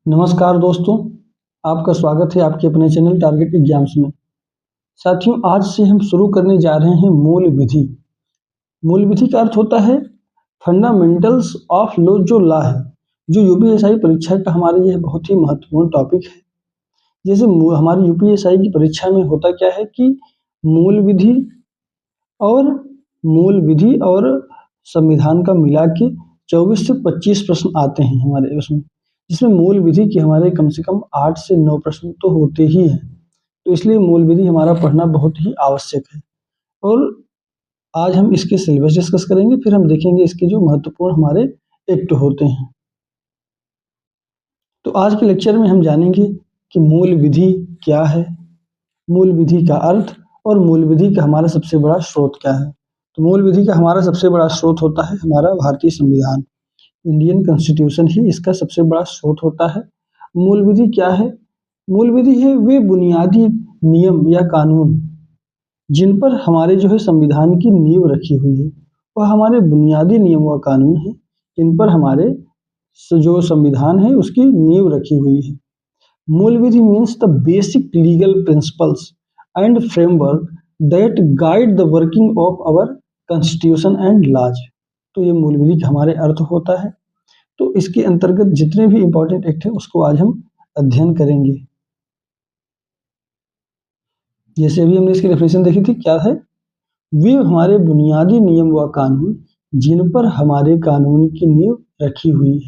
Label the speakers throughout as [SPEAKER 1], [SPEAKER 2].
[SPEAKER 1] नमस्कार दोस्तों, आपका स्वागत है आपके अपने चैनल टारगेट एग्जाम्स में। साथियों, आज से हम शुरू करने जा रहे हैं मूल विधि। मूल विधि का अर्थ होता है फंडामेंटल्स ऑफ लॉ, जो लॉ है, जो यूपीएसआई परीक्षा का हमारे यह बहुत ही महत्वपूर्ण टॉपिक है। जैसे हमारी यूपीएसआई की परीक्षा में होता क्या है कि मूल विधि और संविधान का मिला के 24 से 25 प्रश्न आते हैं हमारे उसमें, जिसमें मूल विधि के हमारे कम से कम 8 से 9 प्रश्न तो होते ही हैं। तो इसलिए मूल विधि हमारा पढ़ना बहुत ही आवश्यक है। और आज हम इसके सिलेबस डिस्कस करेंगे, फिर हम देखेंगे इसके जो महत्वपूर्ण हमारे एक्ट होते हैं। तो आज के लेक्चर में हम जानेंगे कि मूल विधि क्या है, मूल विधि का अर्थ और मूल विधि का हमारा सबसे बड़ा स्रोत क्या है। तो मूल विधि का हमारा सबसे बड़ा स्रोत होता है हमारा भारतीय संविधान। इंडियन कॉन्स्टिट्यूशन ही इसका सबसे बड़ा स्रोत होता है। मूल विधि क्या है? मूल विधि है वे बुनियादी नियम या कानून जिन पर हमारे जो है संविधान की नींव रखी हुई है। वह हमारे बुनियादी नियम व कानून है जिन पर हमारे जो संविधान है उसकी नींव रखी हुई है। मूल विधि means the basic legal principles and framework that guide the working of our constitution and laws. तो ये मूल विधि का हमारे अर्थ होता है। तो इसके अंतर्गत जितने भी इंपॉर्टेंट एक्ट है उसको आज हम अध्ययन करेंगे। जैसे अभी हमने इसकी डेफिनेशन देखी थी, क्या है? वे हमारे बुनियादी नियम व कानून जिन पर हमारे कानून की नींव रखी हुई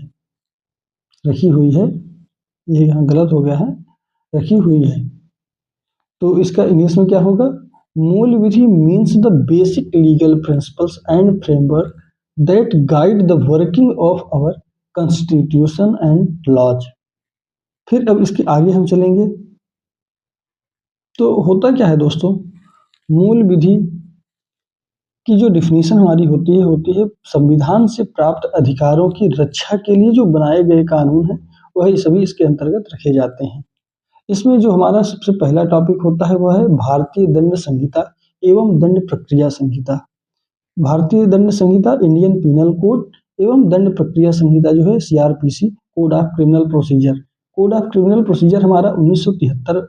[SPEAKER 1] है। ये यहाँ गलत हो गया है, रखी हुई है। तो इसका इंग्लिश में क्या होगा? मूल विधि means the basic legal principles and framework that guide the working of our constitution and laws. फिर अब इसके आगे हम चलेंगे। तो होता क्या है दोस्तों, मूल विधि की जो डिफिनीशन हमारी होती है संविधान से प्राप्त अधिकारों की रक्षा के लिए जो बनाए गए कानून हैं, वह सभी इसके अंतर्गत रखे जाते हैं। इसमें जो हमारा सबसे पहला टॉपिक होता है वह है भारतीय दंड संहिता एवं दंड प्रक्रिया संहिता। भारतीय दंड संहिता इंडियन पीनल कोड एवं दंड प्रक्रिया संहिता जो है CrPC, code of criminal procedure. Code of criminal procedure हमारा 1973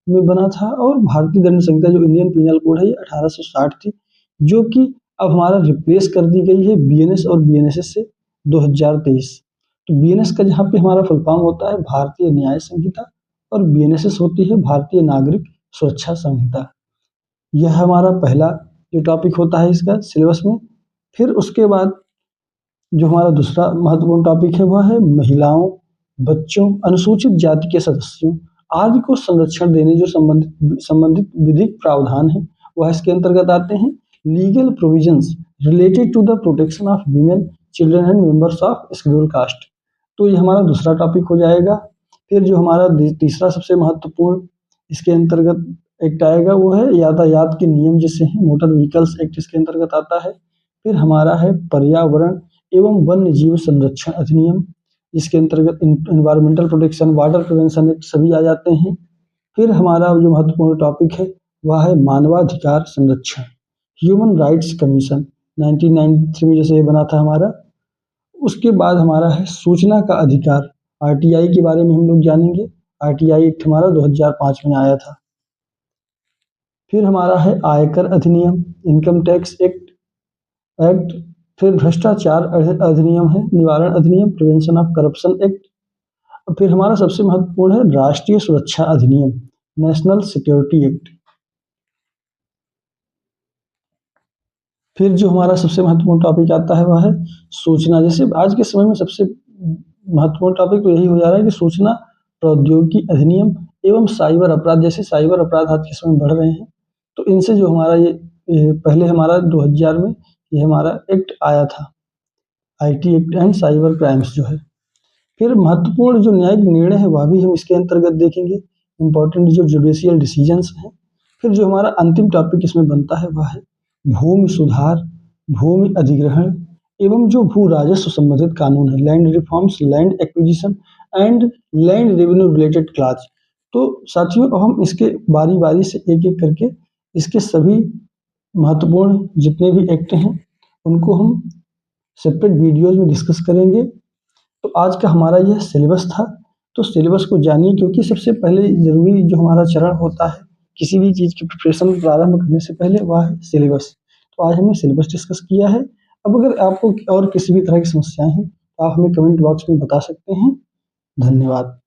[SPEAKER 1] में बना था, और भारतीय दंड संहिता जो इंडियन पीनल कोड है ये 1860 थी, जो कि अब हमारा रिप्लेस कर दी गई है बीएनएस और बीएनएसएस से 2023। तो बीएनएस का जहाँ पे हमारा फुल फॉर्म होता है भारतीय न्याय संहिता, और बीएनएसएस होती है भारतीय नागरिक सुरक्षा संहिता। यह हमारा पहला जो टॉपिक होता है इसका सिलेबस में। फिर उसके बाद जो हमारा दूसरा महत्वपूर्ण टॉपिक है वह है महिलाओं, बच्चों, अनुसूचित जाति के सदस्यों आदि को संरक्षण देने जो संबंधित विधिक प्रावधान है वह इसके अंतर्गत आते हैं। Legal provisions related to the protection of women, children and members of schedule caste. तो ये हमारा दूसरा टॉपिक हो जाएगा। फिर जो हमारा तीसरा सबसे महत्वपूर्ण इसके अंतर्गत एक्ट आएगा वो है यातायात के नियम, जिससे है मोटर व्हीकल्स एक्ट इसके अंतर्गत आता है। फिर हमारा है पर्यावरण एवं वन्य जीव संरक्षण अधिनियम, इसके अंतर्गत environmental protection, water prevention act सभी आ जाते हैं। फिर हमारा जो महत्वपूर्ण टॉपिक है वह है मानवाधिकार संरक्षण, ह्यूमन राइट्स कमीशन 1993 में जैसे ये बना था हमारा। उसके बाद हमारा है सूचना का अधिकार, आरटीआई के बारे में हम लोग जानेंगे। आरटीआई एक्ट हमारा 2005 में आया था। फिर हमारा है आयकर अधिनियम, इनकम टैक्स एक्ट। फिर भ्रष्टाचार अधिनियम है, निवारण अधिनियम, प्रिवेंशन ऑफ करप्शन एक्ट। और फिर हमारा सबसे महत्वपूर्ण है राष्ट्रीय सुरक्षा अधिनियम, नेशनल सिक्योरिटी एक्ट। फिर जो हमारा सबसे महत्वपूर्ण टॉपिक आता है वह है सूचना। जैसे आज के समय में सबसे महत्वपूर्ण टॉपिक तो यही हो जा रहा है कि सूचना प्रौद्योगिकी अधिनियम एवं साइबर अपराध। जैसे साइबर अपराध आज के समय बढ़ रहे हैं, तो इनसे जो हमारा ये पहले हमारा 2000 में ये हमारा एक्ट आया था, IT act and cyber crimes जो है। फिर महत्वपूर्ण जो न्यायिक निर्णय है वह भी हम इसके अंतर्गत देखेंगे, इंपॉर्टेंट जो जुडिशियल डिसीजंस हैं। फिर जो हमारा अंतिम टॉपिक इसमें बनता है वह है भूमि सुधार, भूमि अधिग्रहण एवं जो भू राजस्व संबंधित कानून है, land reforms, land acquisition and land revenue related clause. तो साथियों, अब हम इसके बारी बारी से एक एक करके इसके सभी महत्वपूर्ण जितने भी एक्ट हैं उनको हम सेपरेट वीडियोज में डिस्कस करेंगे। तो आज का हमारा यह सिलेबस था। तो सिलेबस को जानिए, क्योंकि सबसे पहले ज़रूरी जो हमारा चरण होता है किसी भी चीज़ की प्रिपरेशन प्रारंभ करने से पहले, वह है सिलेबस। तो आज हमने सिलेबस डिस्कस किया है। अब अगर आपको और किसी भी तरह की समस्याएँ हैं, तो आप हमें कमेंट बॉक्स में बता सकते हैं। धन्यवाद।